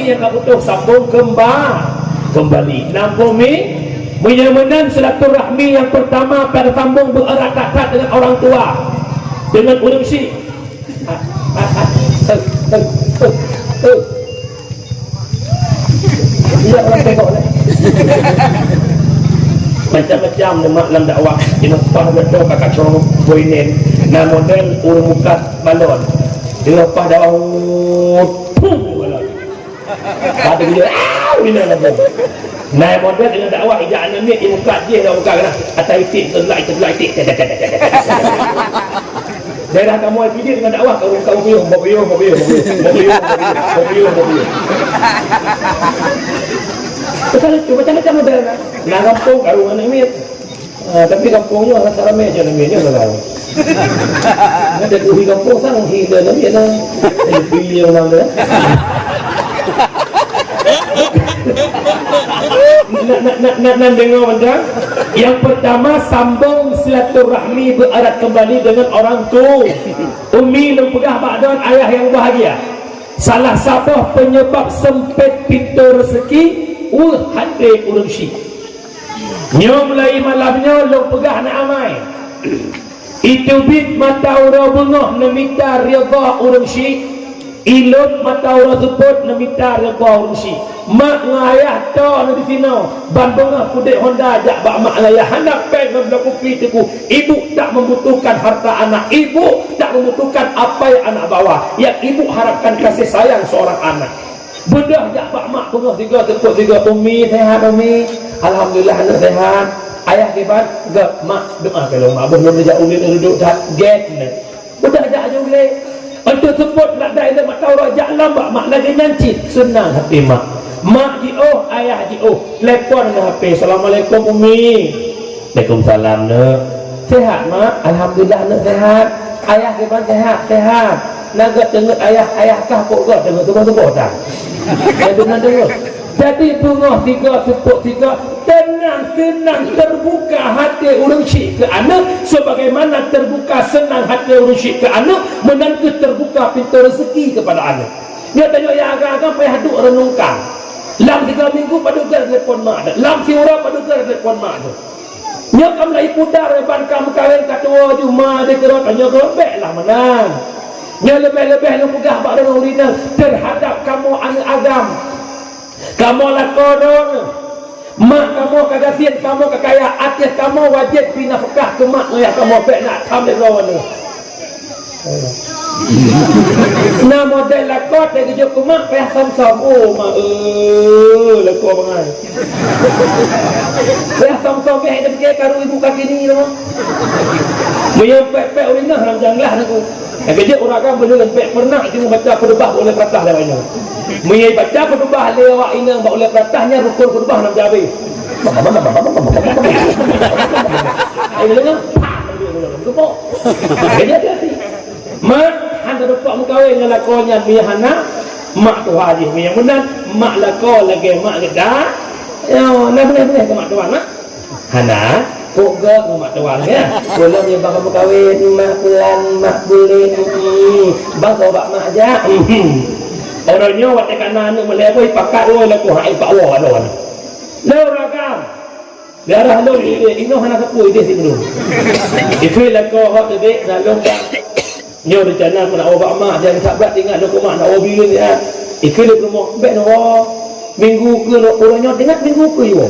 yang kabutuh sambung kembali. Nampak mi? Menyamanan silaturahmi yang pertama pada sambung bererat-erat dengan orang tua, dengan urang si. Iya orang tengok ni. Macam-macam lemak dalam dakwah. Dinopah betul kakak corong boinen. Nah model urang muka balon. Dinopah daun. Balon. Ada dia. Bina lagi. Nah model dengan dakwah ijaan ni muka dia dah muka kena. Atas itik terlai. Daerah kamu ai pilih dengan dakwah kau biung. Macam-macam model kan. Nah kampung karungan ini. Tapi kampungnya rasa ramai je namanya kalau. Ada di kampung sang hila namanya lah. Pilih orang dia. Nak dengar benda. Yang pertama sambung silaturahmi bererat kembali dengan orang tua. Umi lempegah ba'don ayah yang bahagia. Salah satu penyebab sempit pintu rezeki hadai urang syik. Nyo mulai malamnya lempegah nak amai. Itu bit mata urang bengah namita rida urang syik. Ilut mata orang sebut namita rida urang syik. Mak ngayah tu di sini ban bengah kudik Honda ajak bak mak ngayah hendak peng berlaku pitiku. Ibu tak membutuhkan harta anak, ibu tak membutuhkan apa yang anak bawa. Yang ibu harapkan kasih sayang seorang anak. Bedah jak bak mak bengah tiga umi sehat umi. Alhamdulillah anak sehat. Ayah hebat gak mak doa kalau mak belum ajak umi duduk tak get ni. Bedah jak aja uli. Untuk sebut nak dah itu mak tahu rajak lambat mak lagi nyanci senang hati mak. Mak jioh, ayah jioh, telepon dengan HP. Assalamualaikum umi. Waalaikumsalam nak. Sehat mak? Alhamdulillah nak sehat. Ayah gimana sehat. Nak dengar ayah kah kok gak dengar semua tak? Dengar. Jadi bunga tiga sepuk tiga tenang terbuka hati urang syik ke anak sebagaimana terbuka senang hati urang syik ke anak menantu terbuka pintu rezeki kepada anak. Dia tanya yang agak-agak payah duk renungkan. Lam 3 minggu paduga telefon mak dah. Lam siura paduga telefon mak tu. Nya kam lai pudar ban kam kawin katua juma de kero tanya kelebek lah menang. Nya lebih-lebih lu pegah bak dengan urina terhadap kamu anak agam. Kamu lakodon. Mak kamu kagasian kamu kekaya atas kamu wajib pinafkah ke mak ayah kamu pek nak tam de lawan tu. Nah model lakot dari kerja kumak payah som-som. Oh mak lakot bangai. Payah som-som payah ada pergi karu ibu kaki ni lah. Menyempek-pek urinah dalam janglah aku. Kerja orang kan boleh pek pernah cuma baca pedubah oleh peratah dah banyak. Menyai baca pedubah lewat inang oleh peratahnya rukun pedubah dalam jabe. Ayo dengar. Kepok. Kerja hati. Mak anda dapat mengkawin dengan lakonnya mihana mak tu haji yang benar mak lako lagi mak gedak yo nak boleh ke mak tuan mak hana kok gak mak tuan ya belum yang bakal berkawin mak bulan mak bulan bang kau bak mak aja orangnya waktu kanan nak meleboi pakat oi laku hai pak wa lawan lo ragam darah lo ino hana kepu ide sini dulu itu lako hot tadi dalam nyo rencana nak awak mak jangan sabat tinggal nak mak nak obil ya ikut dia rumah bet no minggu ke nak orangnya tengok minggu ke yo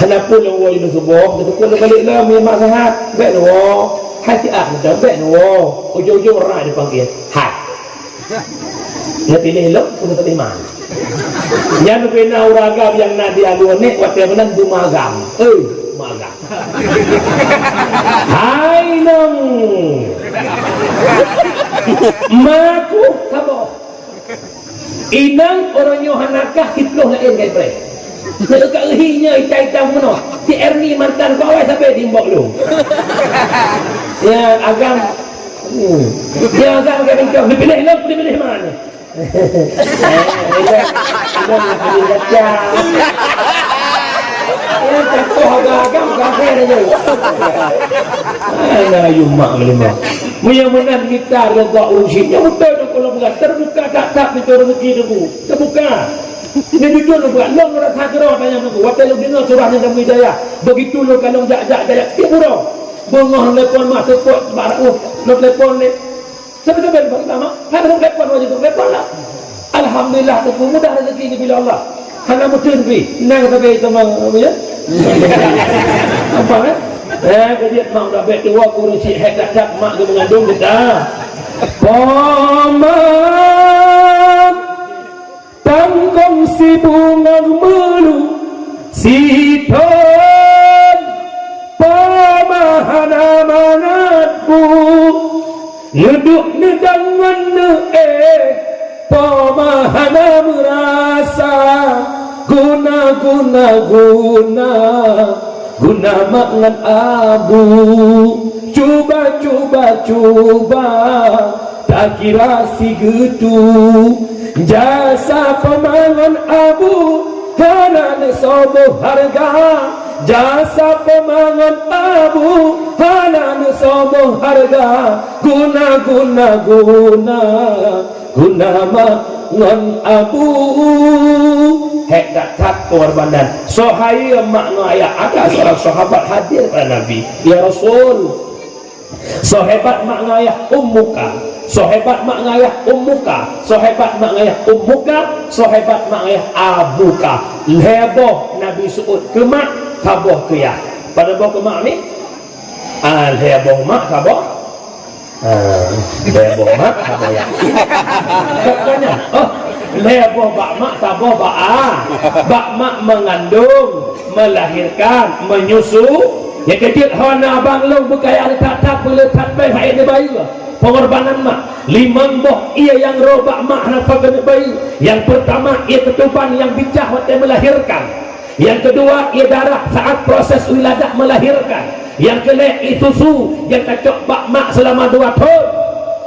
hanapun lo wo ini subuh betul balik lah memang sehat bet no hati dah bet no ujung-ujung orang dipanggil hai dia pilih lo sudah terima yang kena uragam yang nak diadu ni waktu menang dumagam magam hai nong maku kabo inang orang yohanakah hitloh lain kai pre dekat lehinya itai-itai mana si Erni mantan kau sampai dimbok lu ya agam dia agam kayak bengkok dipilih lo dipilih mana Yang cakap agak-agak kafir aja. Alah yumak lima. Mudah-mudahan kita ada urusinya betul tu kalau bukan terbuka tak pintu rezeki tu. Terbuka. Ini betul tu bukan. Long rasa gerah tanya aku. Waktu lu dengar surahnya dalam hidayah. Begitu lu kalau jak-jak daya tiburah. Bengah telefon mak tepuk baru nak telefon ni. Sebab pertama, hang nak telefon wajib telefon lah. Alhamdulillah tu mudah rezeki ni bila Allah. Hana betul bi. Nang tapi teman ya. Apa eh? Dia mak dah bet tua kurang si hek tak mak dia mengandung kita. Paman tangkong si bunga melu si ton pamahana manatku ngeduk nedangan pamahana merasa guna mangan abu cuba tak kira si gitu jasa pemangan abu karena sobo harga jasa pemangan abu karena sobo harga guna mangan abu hek tak korbanan sohaya makna ayat ada seorang sahabat hadir pada Nabi ya Rasul sohebat makna ayat ummuka sohebat makna ayat ummuka sohebat makna ayat ummuka sohebat makna ayat abuka leboh Nabi suut ke mak kaboh ke ya pada boh ke mak ni leboh mak kaboh leboh mak kaboh ya katanya leboh bak mak saboh bak mak mengandung melahirkan menyusu yang kecil hana banglong berkaya tak boleh tak baik hayat bayi pengorbanan mak limang boh ia yang robak mak nafkah bayi yang pertama ia ketuban yang bijak waktu melahirkan yang kedua ia darah saat proses wiladah melahirkan yang kelima itu susu yang cocok bak mak selama 2 tahun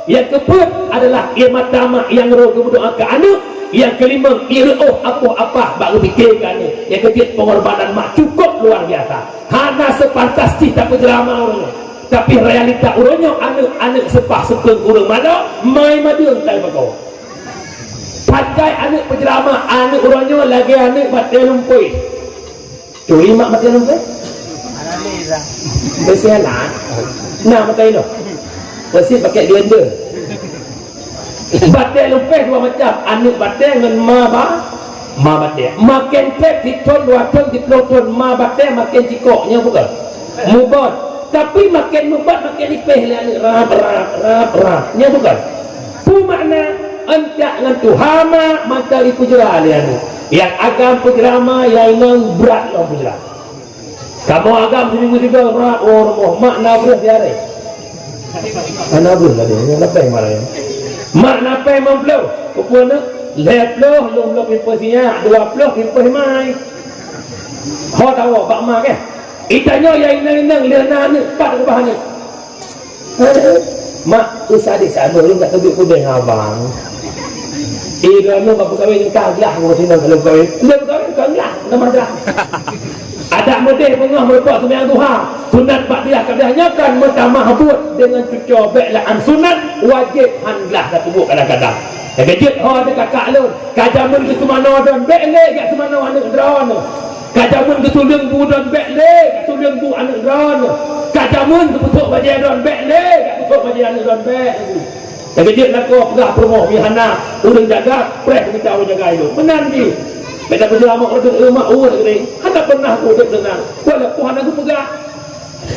yang keempat adalah ia mata mak yang roh kemudian ke anak yang kelima ia apa baru fikirkan ni yang ketiga pengorbanan mak cukup luar biasa hana sepantastis tak berdrama orang tapi realita orangnya anak sepah sepeng urang mana mai madun tak bakau pakai anak berdrama anak orangnya lagi anak batai lumpui curi mak batai lumpui alhamdulillah bersialan nah batai no bersih pakai blender batai lumpur dua macam anak batai dengan ma batai makin tek diton 2 ton 10 ton ma batai makin cikoknya bukan mubat tapi makin mubat makin lipih rap nya bukan tu makna entak dengan tu hama mantali pujera lianu yang agam pujerama yang berat lah pujera kamu agam seminggu 3 berat makna berat diare mana berat lah dia lepas malah makna apa yang membelu kepuana leploh long impasinya 20 impas mai ho tahu bak mak ke itanya yang inang lena ni pat ke bahan ni mak usadik sama lu tak tunjuk kudeng abang idana bapa kawin kaglah ko sino kalau kawin lu kawin kaglah nama dah ada model pengah mereka sembahyang duha sunat ba'diyah kadangnya kan bertamah buat dengan cucur be'laan sunat wajib handlah dah tubuh kadang-kadang yang kejut ada kakak lu kajamun ke semana dan be'lek kat semana anak drone kajamun ke tulung bu dan be'lek kat tulung bu anak drone kajamun ke putuk bajai dan be'lek kat putuk bajai anak drone be'lek yang kejut nak kau pegah promoh mihana urang jaga preh kita urang jaga itu benar ni beda berjelamak orang emak urut ni hendak pernah aku duduk tenang walaupun hendak aku pegah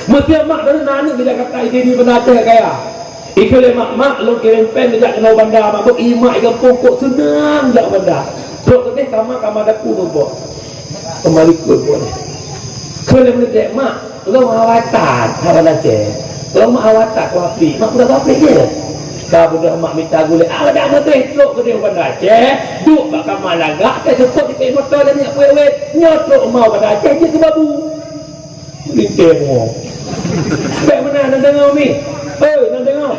mesti mak dari anak dia kata ini benar kaya ikut mak lu kirim pen dia kena bandar mak imak ikan pokok senang jak bandar dok tadi kamar daku nombor kembali ke pun kalau menurut mak lu awatan hawalan je lu mak awatan ku api mak udah api je kau budak mak minta gule dah betul truk ke dia bandar je duk bak kamar lagak tak cukup di motor dan nak wet nyotok mau bandar je ke babu lintir mo baik mana nak dengar ni nak dengar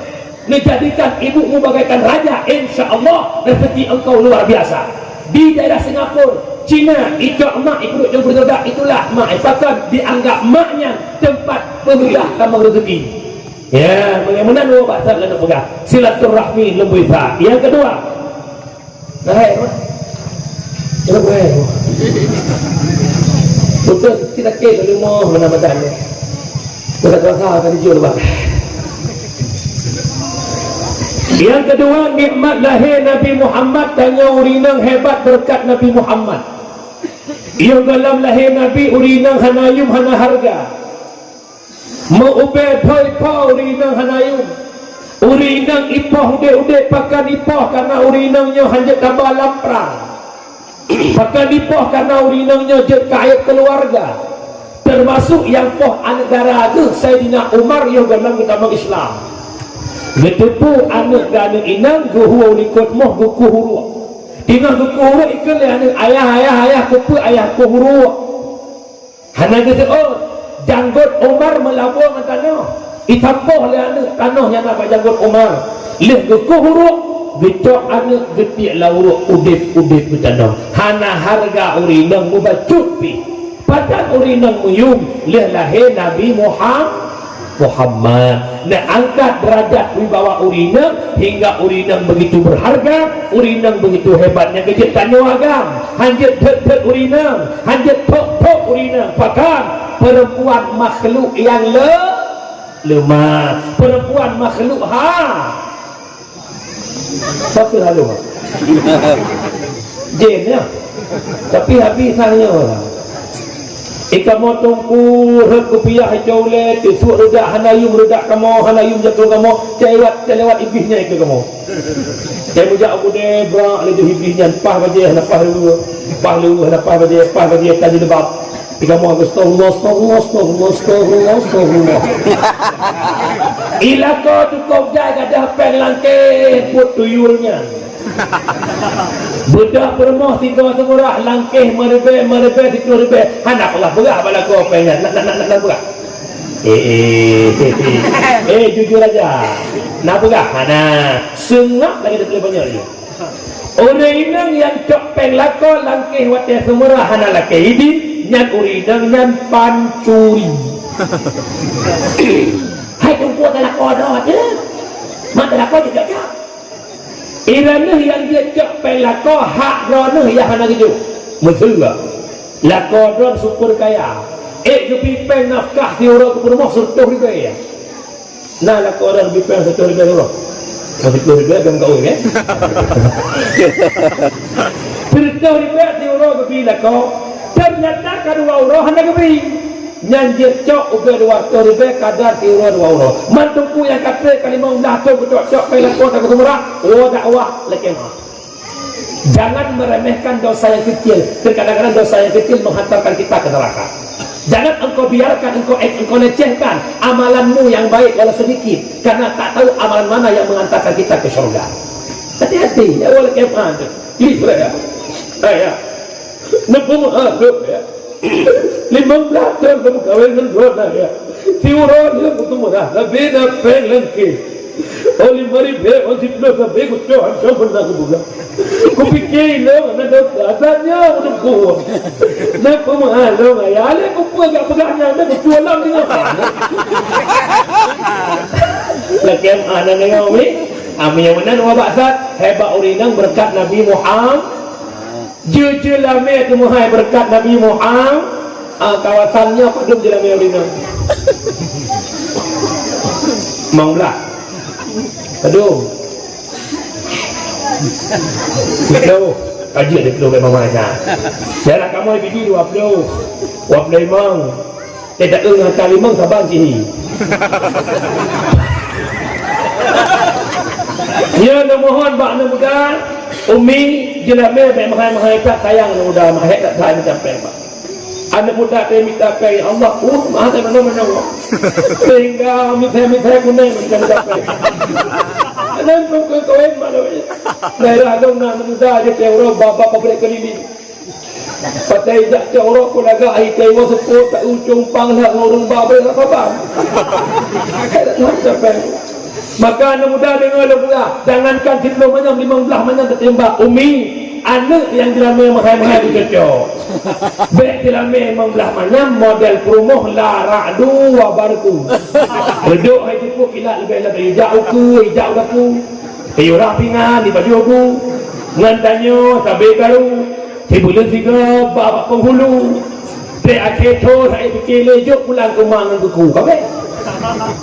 ni jadikan ibumu bagaikan raja insya-Allah rezeki engkau luar biasa di daerah Singapura Cina ikut mak ikut jauh berdedak, itulah mak bahkan dianggap maknya tempat pemudah tambang rezeki. Ya, bagaimana dua bahasa lalu pegang silaturahmi lembu isa. Yang kedua, betul kita ke dulu mau mana-mana ni. Kita kuasa akan dijual bang. Yang kedua, nikmat lahir Nabi Muhammad tanya urinang hebat berkat Nabi Muhammad. Ia dalam lahir Nabi urinang hanayum hana harga. Mengubah poi-poi urinang hanayum. Urinang ipah udik-udik pakan ipah karena urinangnya hanya tambah lamprang. Pakan ipah karena urinangnya je kaya keluarga. Termasuk yang poh negara tu Sayyidina Umar yang dalam agama Islam. Betupu anak dan anak inang guhu likut moh guku huru. Tinggal guku huru ikut le anak ayah kupu ayah ku huru. Hana kata oh janggut Umar melabur dengan tanah. Itampoh le anak tanah yang nak janggut Umar. Leh guku huru gecok anak getik lauruk udip-udip ke tanah. Hana harga urinang mubacut pi. Padahal urinang muyum leh lahir Nabi Muhammad. Nak angkat derajat wibawa urinang hingga urinang begitu berharga, urinang begitu hebatnya kejut tanyo agam. Hanjat tet urinang, hanjat tok urinang. Bahkan perempuan makhluk yang lemah, perempuan makhluk satu lalu. Jen ya. Tapi habis hanya orang. Ika motongku rek kupiah jaulet suat redak hanayum redak kamu hanayum jatuh kamu lewat ibihnya ke kamu saya mujak aku deh brak ledu ibihnya pah baje napah lu napah baje tadi lebab ika mau astagfirullah ila ko tu kau jaga dah pen langke put tuyulnya budak bermoh tinggal semurah langkeh merebe tidur rebe anak Allah berak bala kau pengen nak berak jujur aja nak berak sengak lagi dia banyak lagi orang inang yang cok peng lako langkeh wate semurah hana lake ini nyan urinang nyan pancuri hai tumpu tak kodoh aja mak tak kodoh juga irana yang dia cak pelako hak rono ya hana gitu betul tak lako ron syukur kaya jupi pen nafkah tiura ke rumah surtuh riba ya nah lako ron jupi pen surtuh riba Allah surtuh riba kan kau ya surtuh riba tiura ke lako ternyata kadua Allah hana kebi nyanjir cok uga dua ribe kadar tiura dua euro mantuku yang kata kalimah undah tu cok pelakon aku semurah dakwah lekemah jangan meremehkan dosa yang kecil terkadang-kadang dosa yang kecil menghantarkan kita ke neraka jangan engkau biarkan engkau lecehkan amalanmu yang baik walau sedikit karena tak tahu amalan mana yang mengantarkan kita ke surga hati-hati ya wala kemah itu ya nepung ya 15 tahun kamu kawin dengan dua ya. Tiuran dia butuh mudah. Lebih nak peng lengki. Oli mari be, oli plus be kucing hancur benda kebuka. Kupikir lo, nak adanya untuk gua. Nak pemahal lo, ya le kupu agak pegangnya, nak kucuan lam dengan. Lagi mana ni kami? Kami yang mana dua baksat hebat urinang berkat Nabi Muhammad. Jujur lame tu muhai berkat Nabi Muhammad kawasannya padum je lame urinang manglah padum flow kaji ada flow memang mana jarak kamu biji dua flow wap lemang tidak dengan kalimang sabang sini ya mohon bak mudah umi jelame mahai tak sayang muda mahai tak sayang sampai pak anak muda dia minta pe Allah mahai mana sehingga mitai kuning mencari sampai dan kau malu daerah dong nak muda dia teuro bapa pabrik keliling patai jak teuro ko laga ai tewo seput tak ujung panglah ngurung babe tak sabar tak sampai maka anak muda dengar pula jangankan sebelum macam 15 macam tertembak umi anak yang dilame mahal-mahal dicocok. Bek dilame membelah mana model perumoh larak dua barku. Duduk hai tu kilat lebih hijau aku. Ayo rapingan di baju aku. Ngantanyo tabe baru. Tibulan tiga bab penghulu. Bek akhir tu hai fikir lejok pulang ke rumah dengan kuku. Kabeh.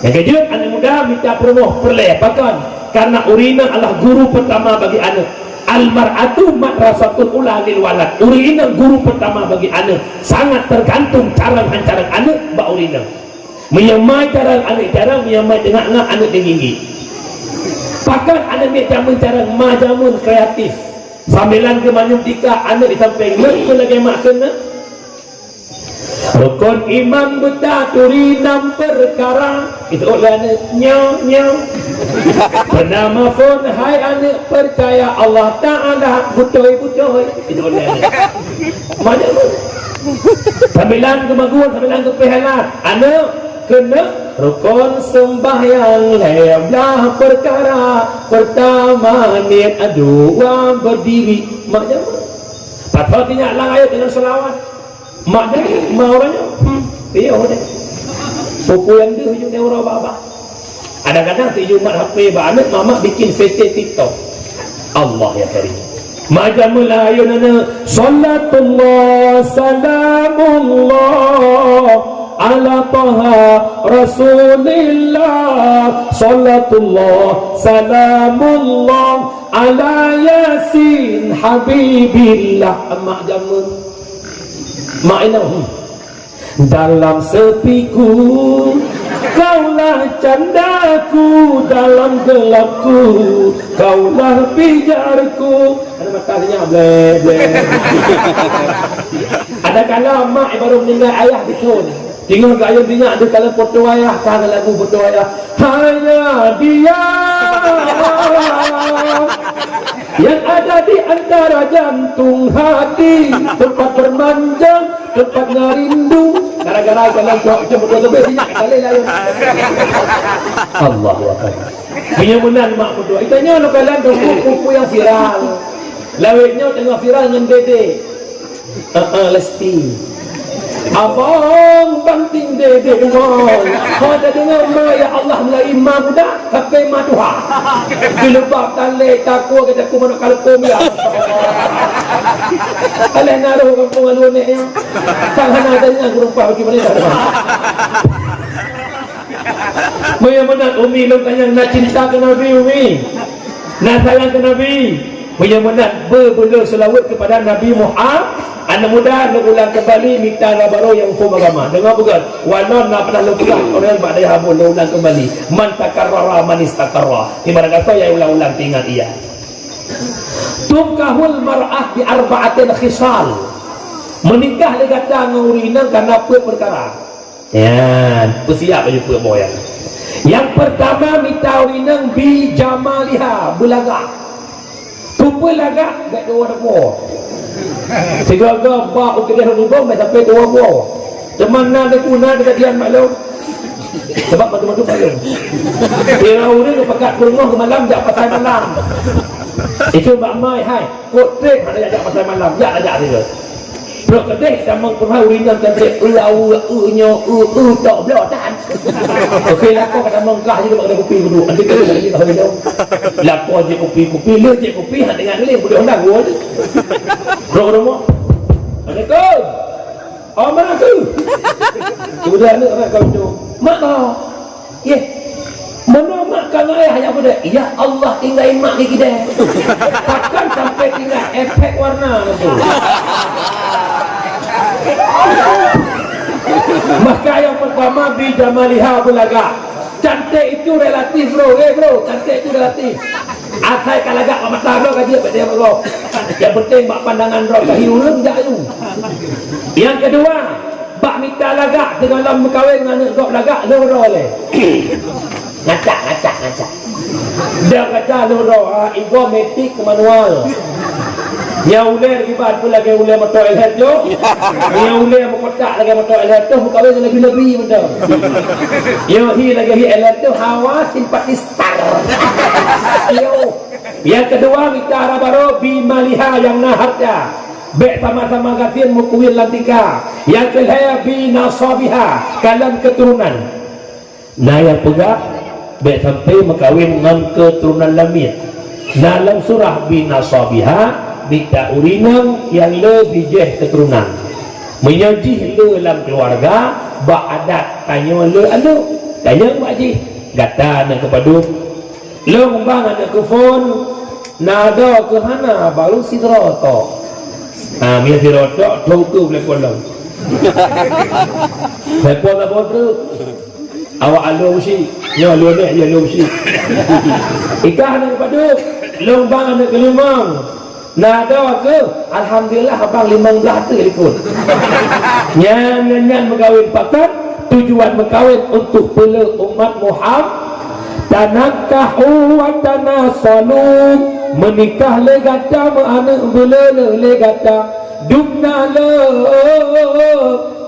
Yang kejut anak muda minta perumoh perlepakan karena urina adalah guru pertama bagi anak. Al-mar'atu madrasatul ula lil walad. Urina guru pertama bagi anak. Sangat tergantung cara anak ba urina. Menyamai cara anak cara menyamai dengan anak tinggi. Pakat anak ni jamun cara majamun kreatif. Sambilan ke manyum tika anak di samping nak lagi makan nak. Rukun iman buta turi enam perkara. Itu oleh nyaw. Bernama pun hai anak percaya Allah Ta'ala butoy. Itu oleh macam tu. Sambilan kemaguan, sambilan kepehalan. Anak kena rukun sembahyang lemlah perkara. Pertama niat dua berdiri. Macam tu. Patut tinyak lang ayat dengan selawat. Mak dia, mak orangnya dia orang buku yang dia hujung dia orang bapa. Kadang-kadang tu hujung mak HP anak mama bikin VT TikTok. Allah ya karim. Majamul ayunana sallatullah salamullah ala taha rasulillah sallatullah salamullah ala yasin habibillah. Mak jamun makna dalam sepiku kaulah candaku, dalam gelapku kaulah pijarku. Ada matanya ble. Ada kala mak baru meninggal ayah ditun. Tengok ayah dia ada kala foto ayah, kala lagu foto ayah. Hanya dia yang ada di antara jantung hati, tempat bermanjang, tempat ngerindu. Gara-gara jalan jauh berdua banyak kali lain. Allahu akbar. Penyemunan mak berdua. Itanya lo kalian buku yang viral. Lawetnya tengah viral dengan Dede. Lesti. Abang banting Dede dengar. Kau dah dengar ya Allah mulai imam muda sampai matuha. Bila bab talik takut kata aku mana kalau komia. Kalian naruh kampung alun ni. Tangan ada yang rupa bagaimana dah. Bagaimana Umi lu tanya nak cinta ke Nabi Umi? Nak sayang ke Nabi? Bagaimana berbela selawat kepada Nabi Muhammad? Anak muda nak ulang kembali minta baru yang hukum agama. Dengar bukan? Walau nak pernah lupulah orang yang badai habul ulang kembali. Man takarrara man istakarra. Ibarat kata yang ulang-ulang ingat ia. Tukahul mar'ah bi arba'atin khisal. Menikah dia kata dengan urina karena apa perkara? Ya, bersiap baju apa boyan. Yang pertama minta urina bi jamaliha, belagak. Tupa lagak dak dua dua. Segaga bak ukir rubung sampai dua dua. Temana dia guna dekat dian maklum. Sebab matu-matu maklum. Dia urina pakat berumah ke malam jak pasal malam. Itu mak mai hai, kod trek ada ajak pasal malam, jak ajak dia. Bro kedek sama pernah urina cantik nyo tak blok tan. Okey lah kau kata mengkah juga pada kopi dulu. Nanti kita lagi tahu dia. Lapor je kopi le je kopi hak dengan le boleh undang gua. Bro rumah. Assalamualaikum. Oh mana tu? Sudah ni orang kau tu. Mak kau. Ye. Mana mak kau ayah yang pada? Ya Allah tinggal mak di kita. Takkan sampai tinggal efek warna tu. Maka yang pertama bi jamaliha belaga. Cantik itu relatif bro, bro, cantik itu relatif. Asal kalagak mata bro kaji pada bro. Yang penting bak pandangan bro kahiurun dak tu. Yang kedua, bak minta lagak dalam berkahwin dengan anak gok lagak loro le. Ngacak. Dia kata loro, ibu metik ke manual. Yang ular kibat pun lagi ular motor elhat tu. Yang ular berkotak lagi motor elhat tu berkahwin dengan lebih-lebih betul. Yang hi lagi hi elhat tu hawa simpatistar. Yo Yang kedua kita baru bimaliha yang naharja be sama-sama gatin mukuil lantika. Yang ketiga binasabiha kalam keturunan. Nah yang pegak be sampai makawin dengan keturunan lamit. Dalam surah binasabiha dikta urinang yang lebih jeh keturunan. Menyajih le dalam keluarga ba'adat tanya le anu tanya makji gata nak kepaduk le mbang ada ke phone nada ke hana baru sidroto mi sidroto tu boleh kolong lepo la bodu awak alu si nyo lu ne ya lu si ikah nak kepaduk le mbang ada ke limang nada ke alhamdulillah abang 15 tu ikut nyan berkahwin pakat tujuan berkahwin untuk pela umat Muhammad tanakahu wa tanasalu menikah le gata anak bela le gata dumna le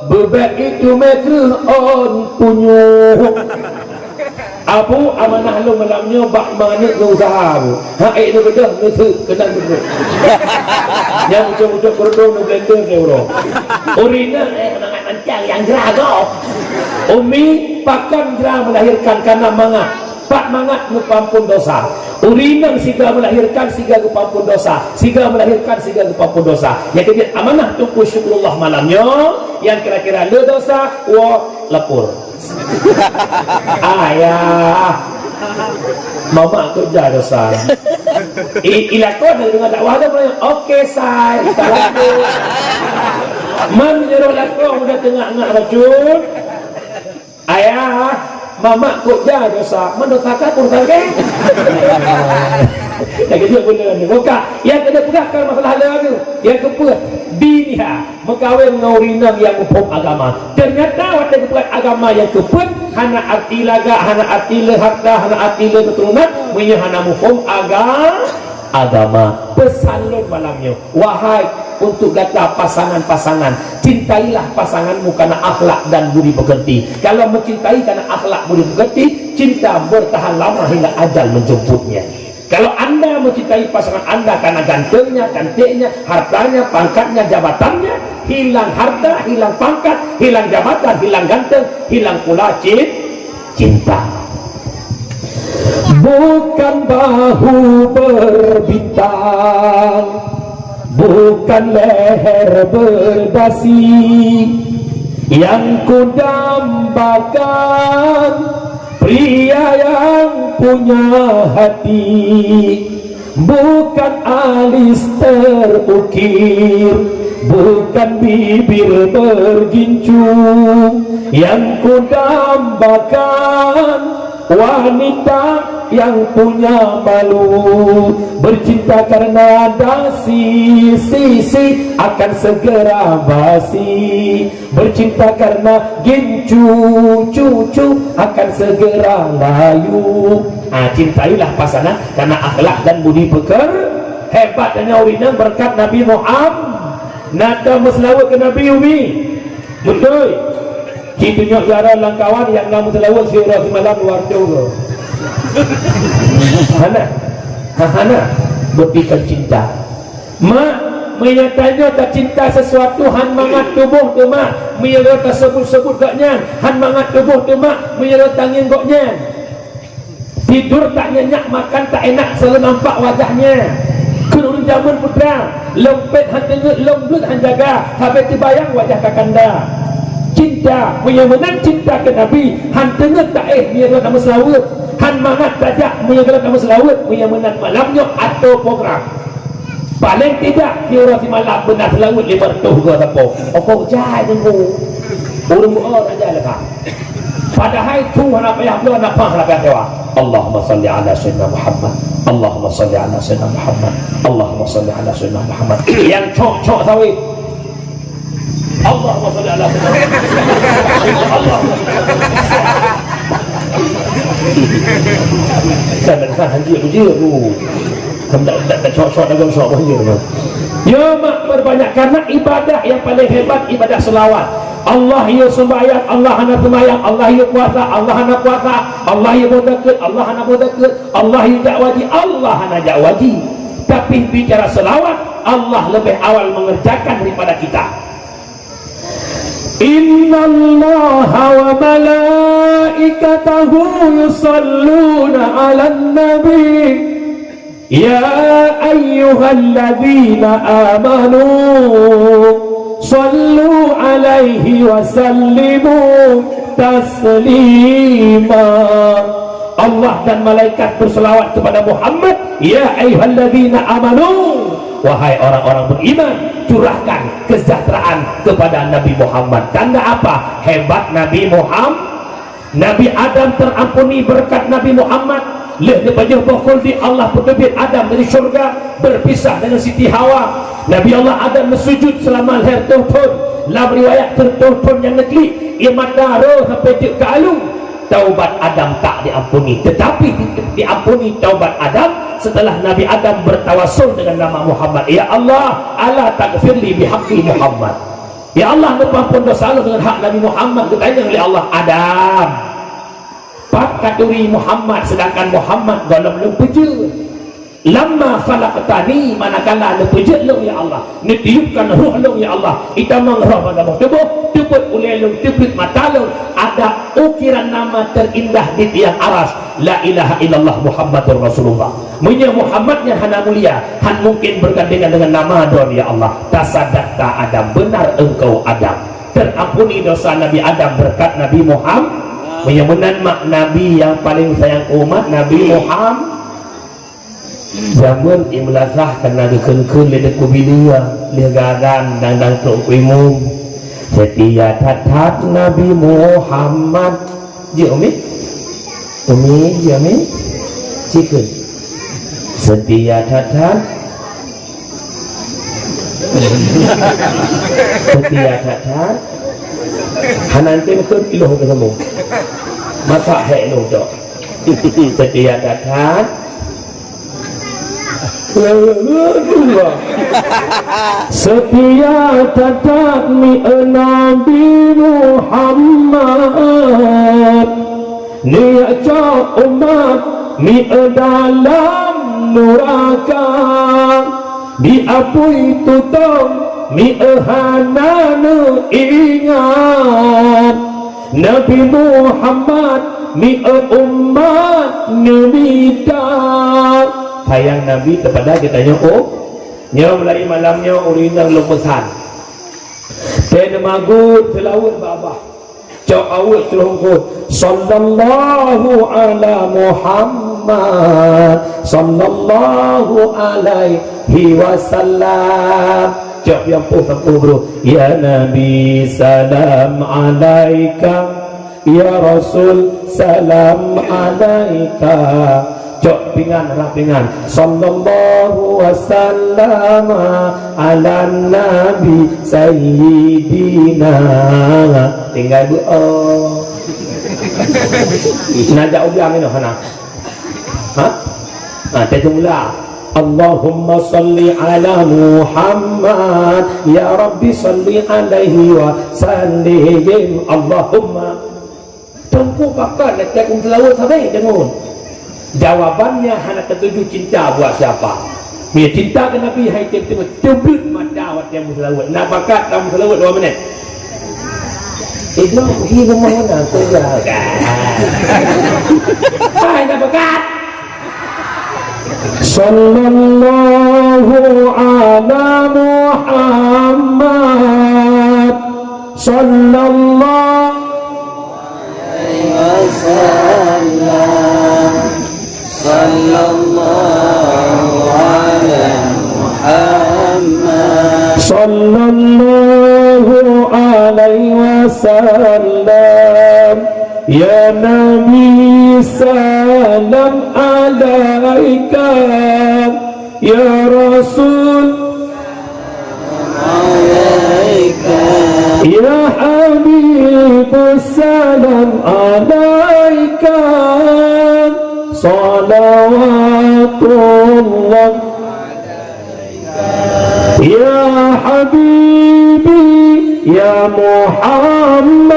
bebek itu meter on punyu Abu amanah lu malamnya bak mana lu usaha bu. Haik lu bedah nusu kena dulu. Yang ucap-ucap berdong nu blender ni bro. Urina mangat mancang yang jerago. Umi pakan jera melahirkan karena mangat. Pak mangat ngepampun dosa. Urina siga melahirkan siga ngepampun dosa. Siga melahirkan siga ngepampun dosa. Yang ketiga amanah tunggu syukurullah malamnya. Yang kira-kira lu dosa wa lepur. Ayah mama kerja dosa ilakon dengan dakwah dia okey say menyeruh lakon udah tengah-tengah racun ayah mama kerja dosa mendosakan urusan ke yang kedua benda ni buka yang kedua pegahkan masalah lalu yang kedua biniha mengkawin ngaurinang yang hukum agama ternyata waktu kepegat agama yang keput hana arti laga hana arti le harta hana arti le keturunan punya hana hukum agama pesan lu malamnya wahai untuk kata pasangan-pasangan cintailah pasanganmu karena akhlak dan budi pekerti kalau mencintai karena akhlak budi pekerti cinta bertahan lama hingga ajal menjemputnya. Kalau anda mencintai pasangan anda karena gantengnya, cantiknya, hartanya, pangkatnya, jabatannya, hilang harta, hilang pangkat, hilang jabatan, hilang ganteng, hilang pula cinta. Bukan bahu berbintang, bukan leher berdasi, yang kudambakan pria yang punya hati, bukan alis terukir, bukan bibir bergincung, yang kudambakan wanita yang punya malu, bercinta karena dasi sisi akan segera basi, bercinta karena gincu cucu akan segera layu. Cintailah pasangan karena akhlak dan budi pekerti. Hebat dan nyawina berkat Nabi Muhammad nada meselawat ke Nabi Umi betul citunya gara langkawan yang ngamu selawat surah semalam luar jauh hana berpikat cinta mak menyatanya tak cinta sesuatu han mangat tubuh tu mak menyerah tak sebut-sebut gaknya han mangat tubuh tu mak menyerah tangin gaknya tidur tak nyenyak makan tak enak selalu nampak wajahnya kurun zaman putra lempet han tengok lembut han jaga habis dibayang wajah kakanda cinta menyamanan cinta ke Nabi han tengok tak menyerah nama selawat han mangat tajak menyerah nama selawat menyamanan malamnya atau program paling tidak dia si malam benar selawat 500 ke apa okok jahai tunggu urung buat aja lah padahal itu apa yang belum nak faham apa yang Allahumma salli ala sayyidina Muhammad Allahumma salli ala sayyidina Muhammad Allahumma salli ala sayyidina Muhammad yang cok-cok sawit Allahumma salli ala sayyidina Muhammad Allahumma saya haji uji lu tak cok-cok dalam sok haji ya mak berbanyak karena ibadah yang paling hebat ibadah selawat Allah ya sembahyang, Allah hana sembahyang, Allah ya puasa, Allah hana puasa, Allah ya bodakat, Allah hana bodakat, Allah ya jakwaji, Allah hana jakwaji. Tapi bicara selawat, Allah lebih awal mengerjakan daripada kita. Inna Allaha wa malaikatahu yusalluna ala nabi ya ayyuhalladzina amanu sallu alaihi wa sallimu taslima. Allah dan malaikat berselawat kepada Muhammad, ya ayyuhalladzina amanu, wahai orang-orang beriman, curahkan kesejahteraan kepada Nabi Muhammad. Tanda apa? Hebat Nabi Muhammad. Nabi Adam terampuni berkat Nabi Muhammad. Leh daripada bokol di Allah penerbit Adam dari syurga, berpisah dengan Siti Hawa. Nabi Allah Adam bersujud selama lahir tuhun. Dalam riwayat tertuhun yang negeri imat daro sampai ke alung. Taubat Adam tak diampuni, tetapi diampuni taubat Adam setelah Nabi Adam bertawassul dengan nama Muhammad. Ya Allah, ala taghfirli bihaqqi Muhammad. Ya Allah, ampun dosa lu dengan hak Nabi Muhammad. Ditanya oleh Allah, Adam pak katuri Muhammad, sedangkan Muhammad golong lempeje. Lama khalaqtani, manakala lempeje lu ya Allah, nitiupkan ruh lu ya Allah, itamang roh pada tubuh, tuput ulelung, tuput mata lu, ada ukiran nama terindah di tiang aras, la ilaha illallah Muhammadur Rasulullah. Munya Muhammadnya hana mulia, han mungkin bergandengan dengan nama don ya Allah. Tasadaqta Adam, benar engkau Adam, terampuni dosa Nabi Adam berkat Nabi Muhammad. Menyemunan mak Nabi yang paling sayang umat Nabi Muhammad. Zaman imlasah kena dikeun-keun ledek kubilia ligaran dan tuk umum setia tatat Nabi Muhammad. Umi cikun setia tatat setia tatat hanantin keun iluh ketemu masa hek lu dok setia tatat setia tatat mi Nabi Muhammad niat umat mi dalam neraka diapui tutung mi hananu ingat Nabi Muhammad mi umat nemidak. Sayang Nabi kepada kita oh nya mulai malamnya urindang lepesan ten magut selawat babah cok awak terungkut sallallahu ala Muhammad sallallahu alaihi wasallam. Cok yang sampu bro, ya Nabi salam alaika, ya Rasul salam alaika. Cok pingan rapingan sallallahu wasallam ala nabi sayyidina. Tinggal doa najak ulang ini hana tejumlah Allahumma salli ala Muhammad ya Rabbi salli alaihi wa sallim. Allahumma tunggu pakar nak cakap selawat sampai dengun. Jawabannya hanya ketujuh cinta buat siapa? Dia cinta ke Nabi hai tengok tebut madawat yang selawat. Nak bakat dalam selawat 2 minit. Itu hidup mana tu dah. Hai nak bakat. Sallallahu ala Muhammad sallallahu alaihi wasallam sallallahu ala Muhammad sallallahu alaihi wasallam. Ya Nabi salam alaika, ya Rasul alaika, ya Habib salam alaika, salawatullah alaika, ya Habibi ya Muhammad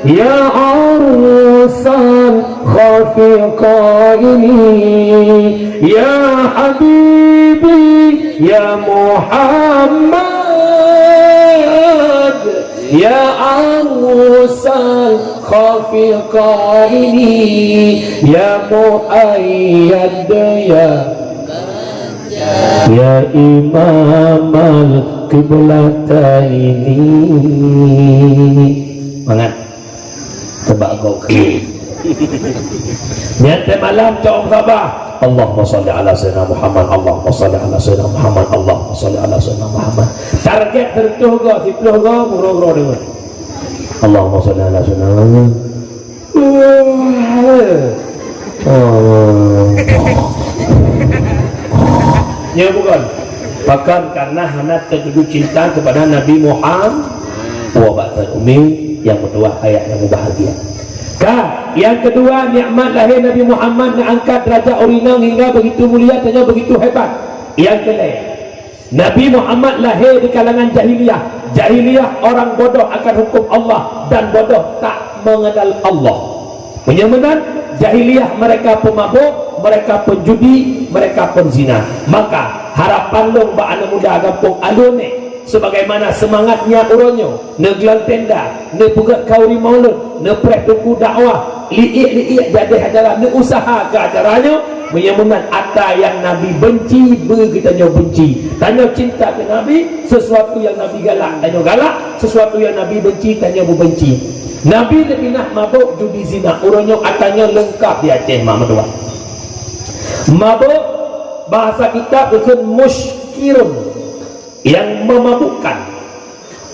ya arsan khafiqaini ya habibi ya Muhammad ya arsan khafiqaini ya muayyad ya imam al-qiblataini. Mangat tebak kau ke nyata malam cok sabah Allahumma salli ala sayyidina Muhammad Allahumma salli ala sayyidina Muhammad Allahumma salli ala sayyidina Muhammad. Target tertuh go sipluh go murah-murah dengan Allahumma salli ala sayyidina Muhammad. Ya bukan bahkan karena hana terjadi cinta kepada Nabi Muhammad wa ba'dal umi yang kedua ayat yang bahagia. Yang kedua nikmat lahir Nabi Muhammad mengangkat derajat orang hingga begitu mulia dan begitu hebat. Yang kedua Nabi Muhammad lahir di kalangan jahiliyah. Jahiliyah orang bodoh akan hukum Allah dan bodoh tak mengenal Allah. Menyamakan jahiliyah mereka pemabuk, mereka penjudi, mereka penzina. Maka harapan long ba anak muda kampung alun ni sebagaimana semangatnya uronyo negelan tenda ne pegat kauri maulud ne preh tuku dakwah liik jadi acara ne usaha ke acaranya menyamakan ada yang Nabi benci begitanya benci tanya cinta ke Nabi sesuatu yang Nabi galak tanya galak sesuatu yang Nabi benci tanya benci. Nabi lebih nak mabuk judi zina uronyo atanya lengkap di Aceh Mamadwa. Mabuk bahasa kita bukan muskirun yang memabukkan.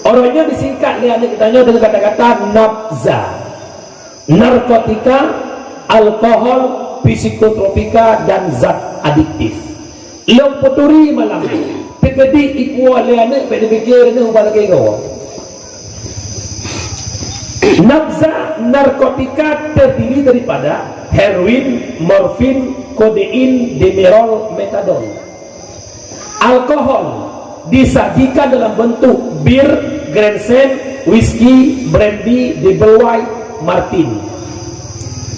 Orangnya disingkat lihat kitanya dengan kata-kata nafza, narkotika, alkohol, psikotropika dan zat adiktif. Yang peturi malam pekedi ikuah lihat pada pikir ni ubah lagi kau. Nafza narkotika terdiri daripada heroin, morfin, kodein, demerol, metadon. Alkohol disajikan dalam bentuk bir, Grandsen, whisky, brandy, double white,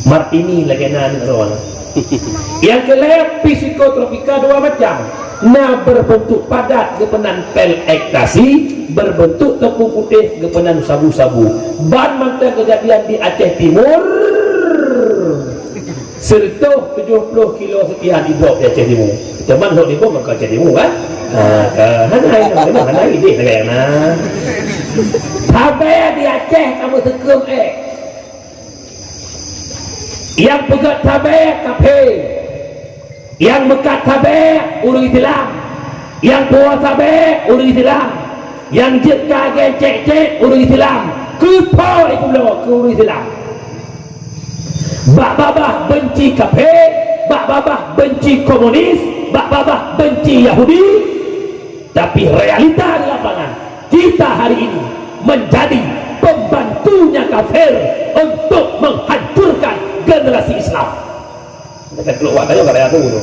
martini lagi nan ron. Yang kelima psikotropika dua macam. Nah berbentuk padat gepenan pil ekstasi, berbentuk tepung putih gepenan sabu-sabu. Ban mantan kejadian di Aceh Timur. Serta 70 kilo sekian hidup di Aceh Timur. Zaman hok dibuat ke Aceh Timur kan? Hanai ide lagi na. Tabe di Aceh kamu tekem yang pegat tabe kafe. Yang mekat tabe urus Islam. Yang puas tabe urus Islam. Yang jeka cek urus Islam. Kupo ikulo urus Islam. Bak babah benci kafe, bak babah benci komunis, bak babah benci Yahudi. Tapi realita di lapangan kita hari ini menjadi pembantunya kafir untuk menghancurkan generasi Islam. Mereka keluar tanya karya tu tu.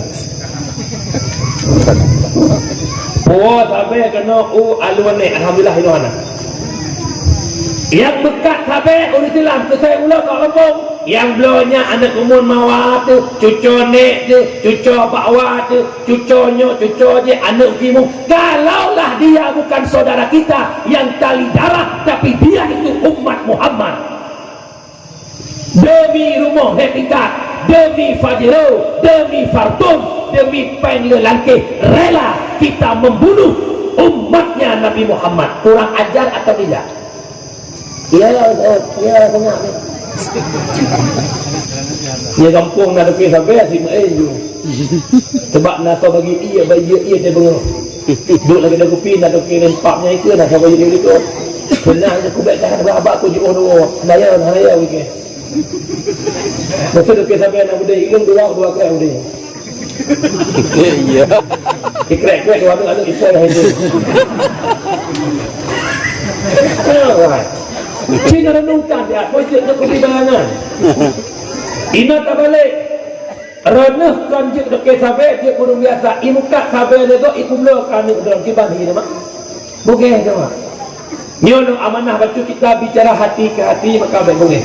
Puas sampai kena aluan ni alhamdulillah itu anak. Yang bekat sampai urus Islam ke saya mula kat kampung. Yang belanya anak umur mawar tu, cucu nek tu, cucu bakwa tu, cucunya, cucu je anak kimu. Kalaulah dia bukan saudara kita yang tali darah, tapi dia itu umat Muhammad. Demi rumah hakikat, demi Fajro, demi Fartum, demi Pen Lelangkih, rela kita membunuh umatnya Nabi Muhammad. Kurang ajar atau tidak? Iya, tengah ni. Dia kampung nak dukir sampai si main tu. Sebab nak kau bagi ia dia bengok. Duk lagi dah kopi nak dukir empaknya itu nak sampai dia itu. Benar aku baik dah abak aku jodoh. Daya okey. Masa dukir sampai nak budai ilmu dua kali budai. Iya. Ikrek dua tu ada itu dah itu. Alright. Cina renungkan dia, masjid nak kopi barangan. Ina tak balik. Renungkan je dekat sahabat, dia pun biasa. Imukat sahabat dia tu, ikut beliau kami dalam kiban ini nama. Boleh sama. Nyono amanah batu kita bicara hati ke hati maka baik boleh.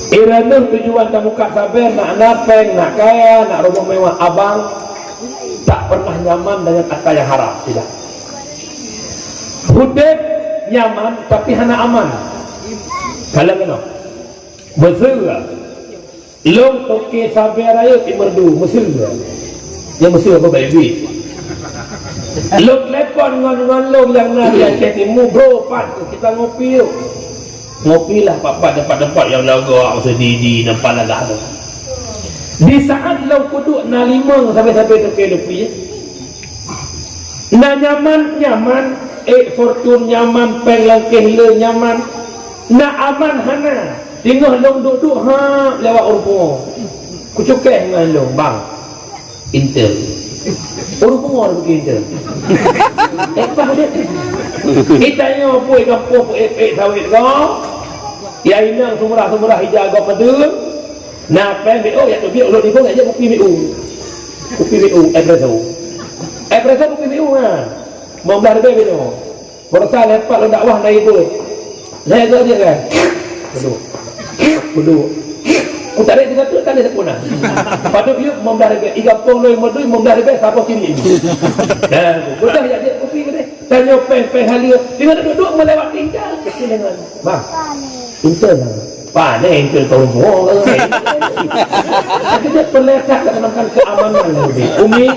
Irana tujuan tak muka sabar nak napeng, nak kaya, nak rumah mewah abang tak pernah nyaman dengan kata yang haram, tidak. Hudud nyaman tapi hana aman. Kalau kena mesra long toke sabar raya di merdu mesra. Yang mesra apa baik duit. Long telepon dengan long yang nak dia catimu bro pan kita ngopi yuk. Ngopilah papat tempat-tempat yang lagak sedidi nampak lagak tu. Di saat lau kuduk na limang sampai-sampai terkelupi na nyaman fortune nyaman peng langkeh le nyaman na aman hana tengah long duduk lewat urpo kucukeh dengan long bang intel urpo orang pergi intel apa dia itanya apa kampung sawit kau ya inang sumrah hijau pada nah pen BO ya tu dia ulo di bawah aja kopi BO espresso kopi BO kan mau belah lebih BO berasa lepak lo dakwah naik pun saya ke dia kan duduk aku tak ada juga tu tak ada sepuna pada dia mau belah lebih iga pong lo modul mau belah lebih siapa kiri dan betul ya dia kopi ke dia tanya pen halia dia duduk melewat tinggal kecil dengan bang intel lah panen intel kau semua tapi dia perlekat menemukan keamanan lebih umi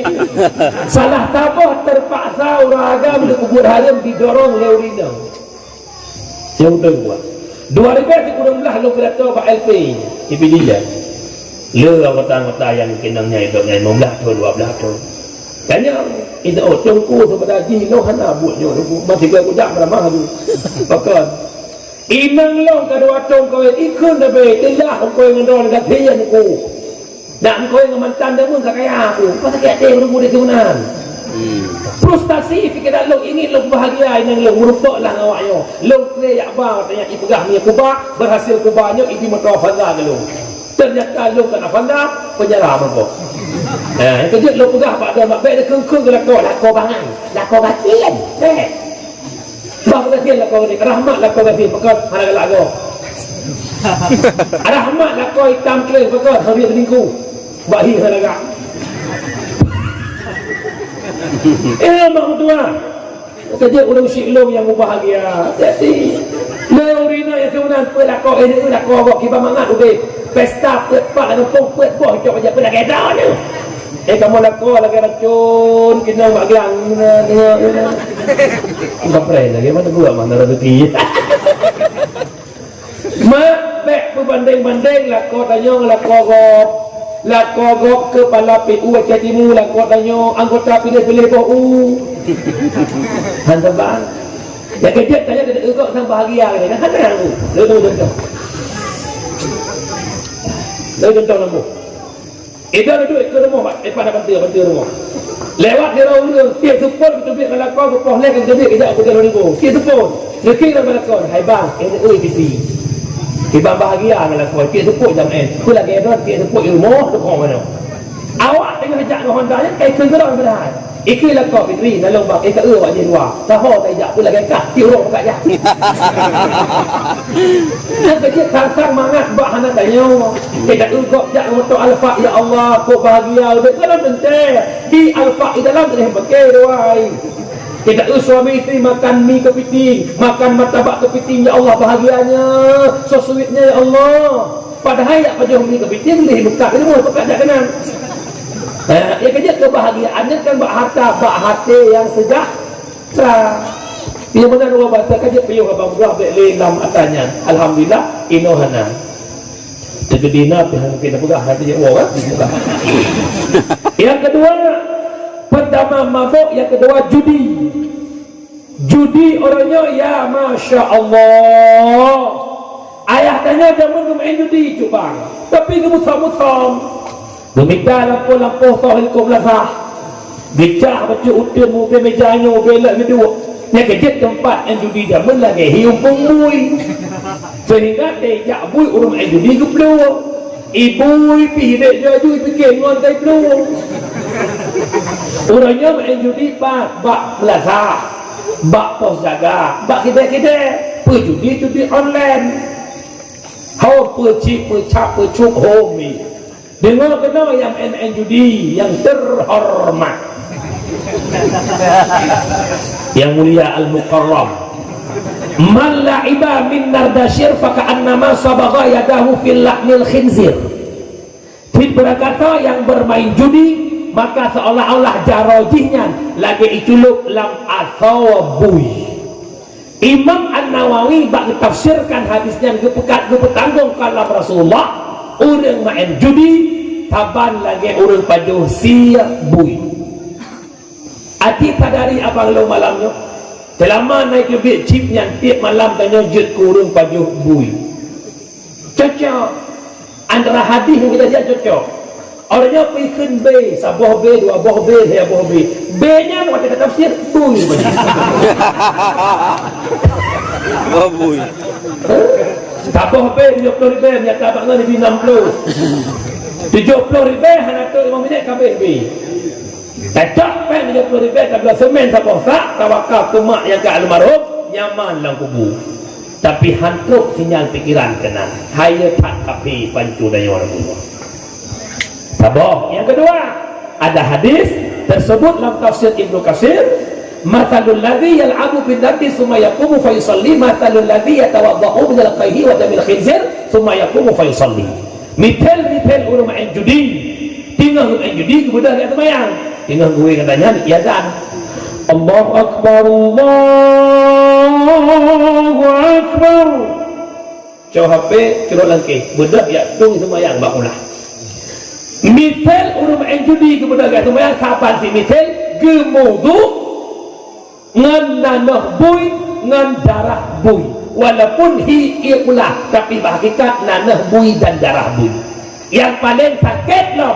salah tabah terpaksa orang agama di kubur halim didorong leurina yang udah buat 2016 lo berata Pak LP IPD je le kota-kota yang kenangnya itu 15 tahun 12 tahun tanya itu tungku sepada haji lo hana buatnya masih ke kujak beramah tu bahkan inang long kedua tong kau ikut lebih telah kau yang ngendor dekat dia ni ku dan kau yang mantan dia pun tak kaya aku pasal kaya dia berumur dia kemunan frustasi fikir long ingin long bahagia inang long merupak lah awaknya long kena yak ba tanya ipegah ni kubah berhasil kubahnya ibi motor fanda ke long ternyata long kena fanda penjara mampu yang kejut long pegah pak dia mak baik dia kengkeng lakau bangan lakau batin Bapak kata kau ni rahmat lah kau kata pekat mana galak kau rahmat lah kau hitam kering pekat habis terlingku bahi halaga mak tua kerja udah usik long yang bahagia jadi leurina yang kemudian pelakau ini pelakau kau kibar mangat udah pesta pepak dan pong boh jauh aja pelak edah ni kamu lakau lagi racun kena mak gelang enggak pernah lagi mana gua mana rezeki mak bek berbanding-banding lakau tanya lakau gop kepala PU Catimu lakau tanya anggota pilih bau hantar bang ya kejap tanya dia kau sang bahagia ni kan ada lu contoh lampu itu ada duit ke rumah pada bantu rumah lewat dia orang dia support betul betul kalau kau berpoh lek betul betul kejap aku dia ribu dia support rezeki dalam kau hai bang ini UPC kita bahagia kalau kau dia support jam aku lagi ada dia support rumah tu kau mana awak tengah ajak dengan Honda nya kai kenderaan benar ikilah kau Fitri dalam bang kita awak je dua tahu tak ajak aku lagi kat dia orang kat je nak kecil sang mangat bak hana tanya kita ugok jak motor alfa ya Allah kau bahagia udah kalau bentar di alfa di dalam boleh pakai doai kita suami isteri makan mi kepiting makan martabak kepiting ya Allah bahagianya so sweetnya ya Allah padahal ya pajong mi kepiting boleh buka semua pekat tak kenal ya kerja kebahagiaannya kan bak hati yang sejahtera dia mana dua bahasa kerja piyuh abang buah beli lam atanya alhamdulillah inohana tegedina pihak kita pegah hati je wow kan yang kedua pertama mabuk yang kedua judi orangnya ya Masya Allah ayah tanya jangan main judi coba tapi kemusam-musam gemita lampu sahil kau belasah gecah baca utun mobil mejanya mobil lak kedua yang kejut tempat yang judi zaman lagi hiung pungmui sehingga tejak bui urung yang judi ke peluang ibui pilih jaju fikir ngon tay peluang orangnya main judi bak belasah bak pos jaga, bak kedai-kedai, judi online, hau pecap pecuk homi. Dengar kena yang NN judi yang terhormat, yang mulia al-mukarram. Man la'iba min nardashir faka'annama sabagha yadahu fil lahmil khinzir. Fit berkata yang bermain judi maka seolah-olah jarojihnya lagi iculuk lam asawabui. Imam An-Nawawi bak tafsirkan hadisnya gepekat gepetanggung kalam Rasulullah, orang main judi taban lagi orang pajuh siap bui. Ati padari abang lo malamnya selama naik lebih chip yang tiap malam tanya jut kurung pajuh bui. Cocok antara hadis yang kita lihat cocok. Orangnya pikir B, sabuh B, dua buah B, tiga buah B. B-nya mau kita tafsir bui. Bui. Sabuh B 20 ribu, nyata abang lebih 60. 70 ribu, hanya tu 5 minit kabeh B. Cacak pen 30 ribu, tabla semen sabuh sak, tawakal kumak yang ke almarhum, nyaman lang kubu. Tapi hantuk sinyal pikiran kena. Haya tak kapi pancu daya orang Allah. Sabuh. Yang kedua, ada hadis tersebut dalam tafsir Ibnu Katsir, matalul ladzi yal'abu bin nadi summa yaqumu fa yusalli matalul ladzi yatawaddau min al-qayhi wa damil khinzir summa yaqumu fa yusalli. Mithal urang main judi, tinggal main judi kemudian dia sembahyang. Tinggal gue katanya ya dan Allahu akbar Allahu akbar. Coba HP curut langkih, budak ya tung sembahyang bakulah. Mithal urang main judi kemudian dia sembahyang kapan si mithal gemudu ngan nanah bui ngan darah bui, walaupun hi iqlah tapi hakikat nanah bui dan darah bui. Yang paling sakit loh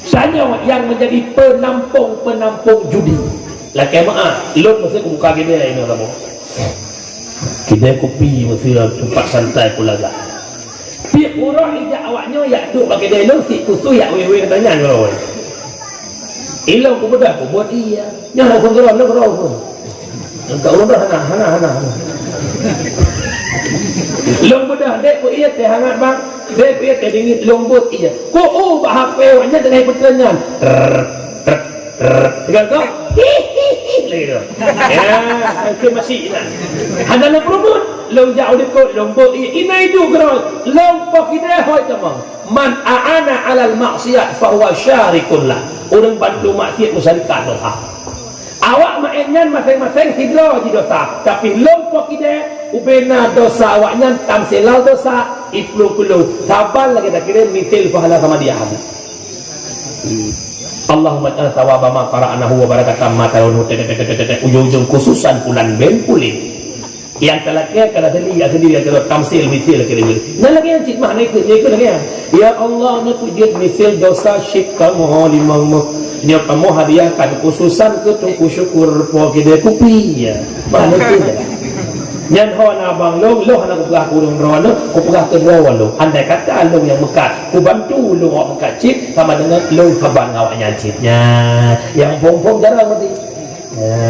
tanya yang menjadi penampung judi lah kemaah lon mesti buka kedai ini kamu kedai kopi mesti tempat santai pula gak tiap orang ijak awaknya ya duduk pakai kedai lon si kusu ya wewe katanya kalau ilang ku bedah ku buat iya nyala ku geram lo geram ku entah orang dah hana long bedah dek ku iya teh hangat bang dek ku iya teh dingin long buat iya ku bahap pewanya dengan pertanyaan tinggal kau hihihi lagi ya itu masih nak hana long perumut long jauh di kot long buat iya ina itu geram long pokideh hoi tamang man a'ana alal maksiat fahuwa syarikun lah. Orang bantu maksiat musyarikat dosa. Awak mainan masing-masing hidro di dosa, tapi lompok ide ubena dosa awaknya tamsilal dosa iplu-pulu sabar lagi tak kira mitil pahala sama dia habis. Allahumma ta'ala thawaba ma qara'nahu wa barakatan ma ta'ala ujung-ujung khususan bulan bempulin yang telaknya kalau tadi ya sendiri kalau tamsil misil kira-kira nah lagi yang cik mana ikut lagi ya Allah nak pujian misil dosa syik kamu limangmu dia kamu hadiahkan khususan ke tungku syukur pokoknya kupi ya mana itu nyan ho na bang lo hana ku pegah kurung rono ku pegah ke rono andai kata lo yang mekat ku bantu lo awak mekat cip sama dengan lo kaban awaknya cipnya yang pom-pom jarang mati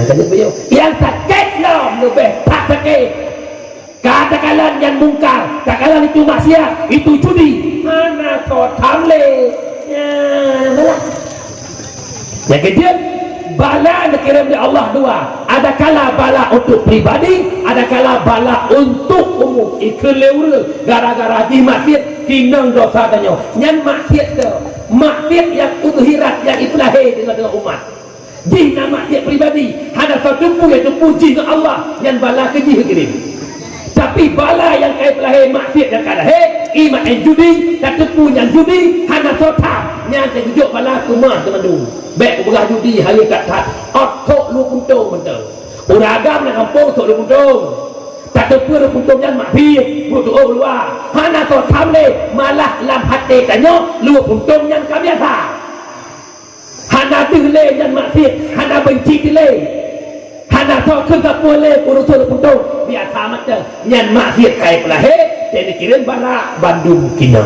jadi beliau yang sakit lo lebih tak sakit katakanlah yang mungkar katakanlah itu maksiat itu judi mana kau tamle yang kedua bala dikirim dari Allah dua, ada kala bala untuk pribadi, ada kala bala untuk umum. Ikeleur gara-gara di maksiat tinang dosa tanya nyan maksiat tu maksiat yang utuhirat yang iplahi dengan umat jina maksiat pribadi ada satu pun yang puji dengan Allah yang bala keji kirim. Tapi bala yang kait lahir maksiat yang kada iman yang judi dan tepu yang judi hana sota yang terjujuk bala kumah teman-teman baik berah judi hari kat tat otok lu puntung betul uragam nak kampung tok lu puntung tak tepu lu puntung yang maksiat butuh luar hana sota le malah lam hati tanya lu puntung yang kabiasa hana dile yang maksiat hana benci dile hana tahu kita boleh urusan untuk biasa macam nyan maksiat kai pelahe jadi kirim bara Bandung kina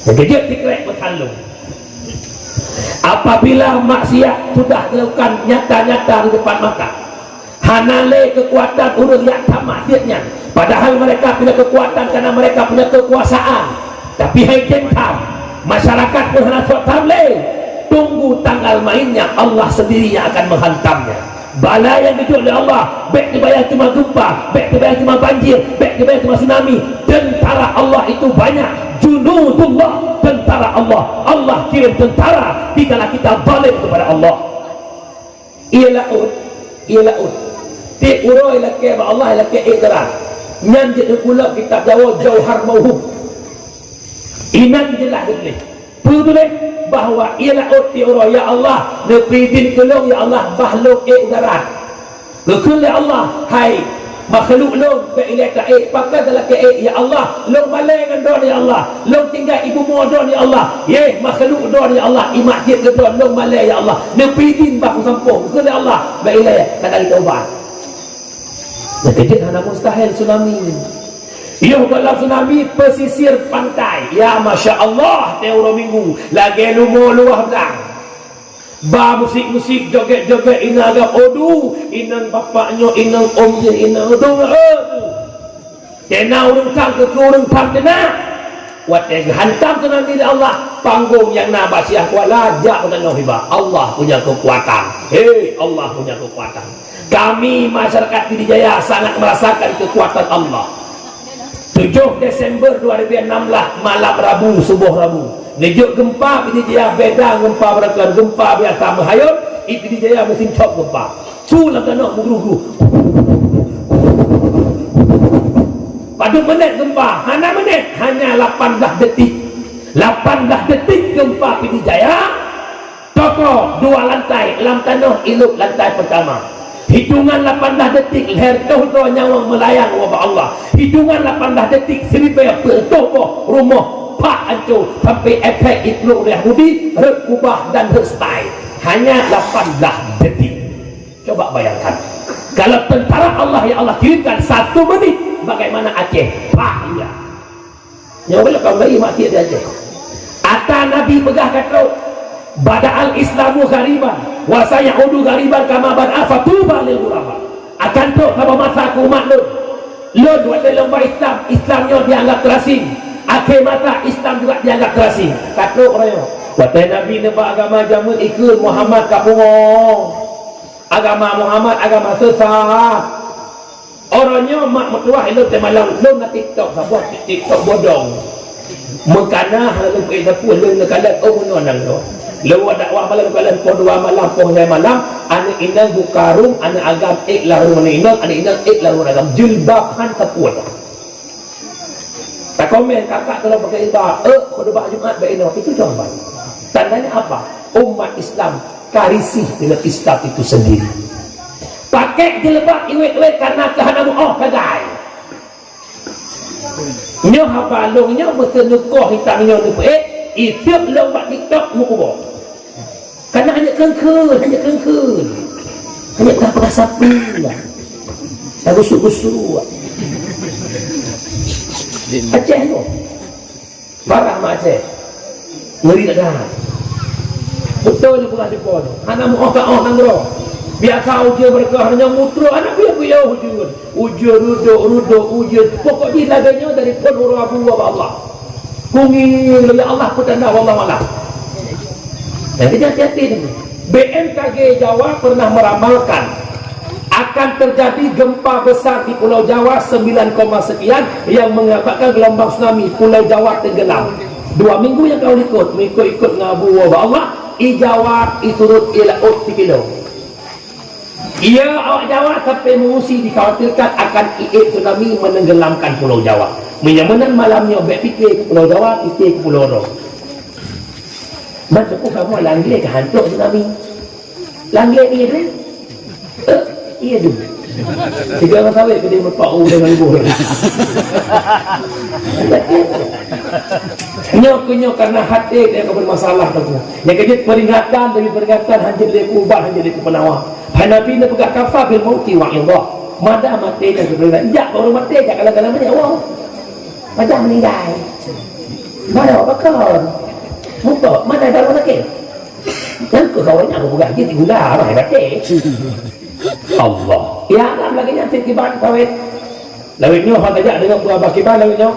jadi dia tikrek bertalung Apabila maksiat sudah dilakukan nyata-nyata di depan mata, hanale kekuatan urus yang tamat maksiatnya, padahal mereka punya kekuatan karena mereka punya kekuasaan, tapi hai jentam masyarakat pun hendak tamle, tunggu tanggal mainnya, Allah sendiri yang akan menghantamnya. Bala yang dijual oleh Allah, baik dibayar cuma gempa, baik dibayar cuma banjir, baik dibayar cuma tsunami. Tentara Allah itu banyak, junudullah, tentara Allah. Allah kirim tentara dikala kita zalim kepada Allah. Ialah ti uro ila ke Allah ila ke ikrar nyan je kula kitab Jawa Jauhar Mauhub inan jelah dibeli betul bahwa ialah ti uro ya Allah nepidin kelong ya Allah bahluk ikrar lekul ya Allah hai makhluk long be ila ke pakai dalam ke ya Allah long malai dengan don ya Allah long tinggal ibu modon ya Allah ye makhluk don ya Allah imak dia ke don long malai ya Allah nepidin baku sampung lekul ya Allah be ila kata kita ubah. Sekejap hana mustahil tsunami. Iyo dalam tsunami pesisir pantai. Ya Masya Allah, teuro minggu lagi lumo luah belang. Ba musik-musik joget-joget ina agak odu, inang bapaknya, inang omnya, inang odu. Kena urung tang ke urung tang kena. Wateng hantam tsunami dari Allah. Panggung yang nabas yang kuat lajak dan hibah. Allah punya kekuatan. Hei, Allah punya kekuatan. Kami masyarakat Pidijaya sangat merasakan kekuatan Allah. 7 Desember 2016 malam Rabu, subuh Rabu, nejuk gempa Pidijaya beda gempa beraturan gempa biasa menghayut. Pidijaya mesin cop gempa sulam tanah mugrugu pada menit gempa hanya menit hanya 18 detik 18 detik gempa Pidijaya toko 2 lantai lam tanah iluk lantai pertama. Hitungan 18 detik leher kau nyawang melayang wabah Allah. Hitungan 18 detik seribu toko rumah pak hancur sampai efek ikhluk Yahudi rekubah dan restai hanya 18 detik. Coba bayangkan kalau tentara Allah yang Allah kirimkan 1 menit bagaimana Aceh pak ya nyawa kau bayi mati di Aceh. Ata Nabi megah kata bada'al islamu ghariban wa sayaudu ghariban kama bad'a fatuba lil ghuraba. Akan tu kalau masa aku umat lu buat dalam Islamnya dianggap terasing, akhir mata Islam juga dianggap terasing. Kata orang kata Nabi nebak agama jamun ikut Muhammad kapungong, agama Muhammad agama sesat. Orangnya mak mertua lu temalang lu nak TikTok sabuah TikTok bodong mengkana lalu kita pun lu nak kalat oh menonang tu lewa dakwah malam kalian po 2 malam po 5 malam anak inang bukarung anak agam larung inang anak inang larung agam jilbaban kaput tak komen kakak kalau pakai ibadah khutbah Jumat bainah itu jawaban tandanya apa umat Islam karisih dengan Islam itu sendiri pakai jilbab iwet-iwet karena kehanamu kagai nyo habalungnya betul nukoh hitamnya nukoh itu lomba TikTok mukubok karena hanya kengkul hanya tak sapu lah tak gusuk-gusuk Aceh tu barang mak Aceh ngeri tak dah betul ni bukan depan anak mu'okak nanggro biar kau ujian berkah hanya mutro anak biar ujian ruduk ujian pokoknya laganya dari pun hurabu wa Allah kungil ya Allah petanda wallah malam. Jadi hati-hati ini. BMKG Jawa pernah meramalkan akan terjadi gempa besar di Pulau Jawa 9, sekian yang mengakibatkan gelombang tsunami Pulau Jawa tenggelam. 2 minggu yang kau ikut ngabu wa Allah i Jawa isurut ila 3 kilo. Ia awak Jawa sampai mengungsi dikhawatirkan akan tsunami menenggelamkan Pulau Jawa. Menyamanan malamnya fikir ke Pulau Jawa, fikir ke Pulau Roh. Macam kamu langgir ke hantuk tsunami. Langgir ni tu? Iya tu. 3 orang sawit ke dia berpau dengan ibu. Nyok karena hati dia bermasalah tu. Yang kejut peringatan demi peringatan hanya dia kubah hanya dia penawar. Nabi nak pegang kafah bil mauti wa Allah. Mada mati dan sebenarnya. Jak baru mati jak kalau mana Allah. Macam meninggal. Mana bakal? Muka mana dalam sakit? Yang ke kawannya aku gaji di gula arah batik. Allah. Ya kan lagi nyampe kibat kawin. Lawitnya hak aja dengan buah bakiban lawitnya.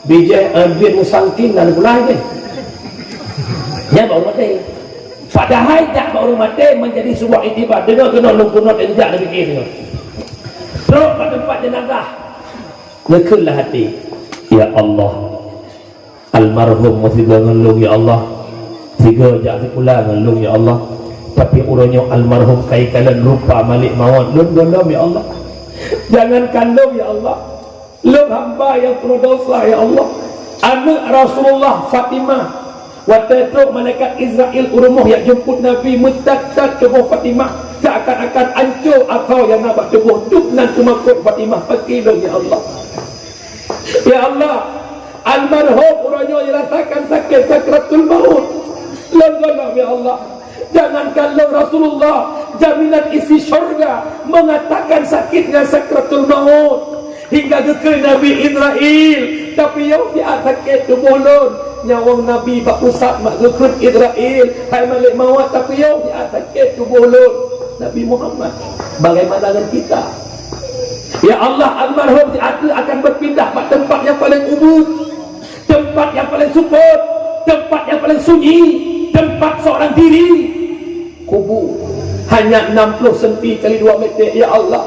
Bijak biar musangkin dan pula aja. Ya baru mati. Padahal tak baru mati menjadi sebuah itibar. Dengar kena lungkunat yang tak ada fikir. Terus pada tempat jenazah. Ngekullah hati. Ya Allah, almarhum masih ngelung ya Allah. Tiga jak pula ngelung ya Allah. Tapi urangnya almarhum kai kalan lupa malik mawat. Lum ya Allah. Jangan kandung ya Allah. Lum hamba yang penuh dosa ya Allah. Anak Rasulullah Fatimah. Waktu itu malaikat Israel urumuh yang jemput Nabi mencatat tubuh Fatimah. Seakan-akan hancur akal yang nampak tubuh duk nan tumakut Fatimah. Pakilung ya Allah. Ya Allah, almarhum orangnya dirasakan sakit sakratul maut. Lengganlah ya Allah. Jangankanlah Rasulullah jaminan isi syurga mengatakan sakitnya sakratul maut hingga ke Nabi Israel. Tapi yang dia sakit tubuh lon nyawang Nabi bak usap mak gekut Israel hai malik mawat. Tapi yang dia sakit tubuh lon Nabi Muhammad. Bagaimana dengan kita? Ya Allah, almarhum akan berpindah ke tempat yang paling ubud, tempat yang paling support, tempat yang paling sunyi, tempat seorang diri, kubur hanya 60 cm kali 2 meter. Ya Allah,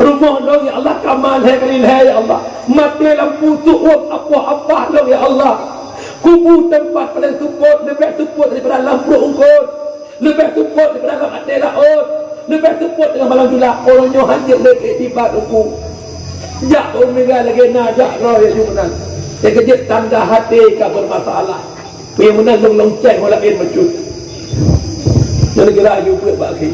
rumah dong ya Allah, kamal hai kali ya Allah, mati lampu tuup apa-apa dong ya Allah. Kubur tempat paling support, lebih support daripada lampu ungkut, lebih support daripada lampu mati laut, lebih support dengan malam julak. Orangnya hanya lagi tiba aku jak omega lagi najak roh ya jumanan yang kejut tanda hati kau bermasalah yang menang long-long ceng walakin mecut jadi kira juga bagi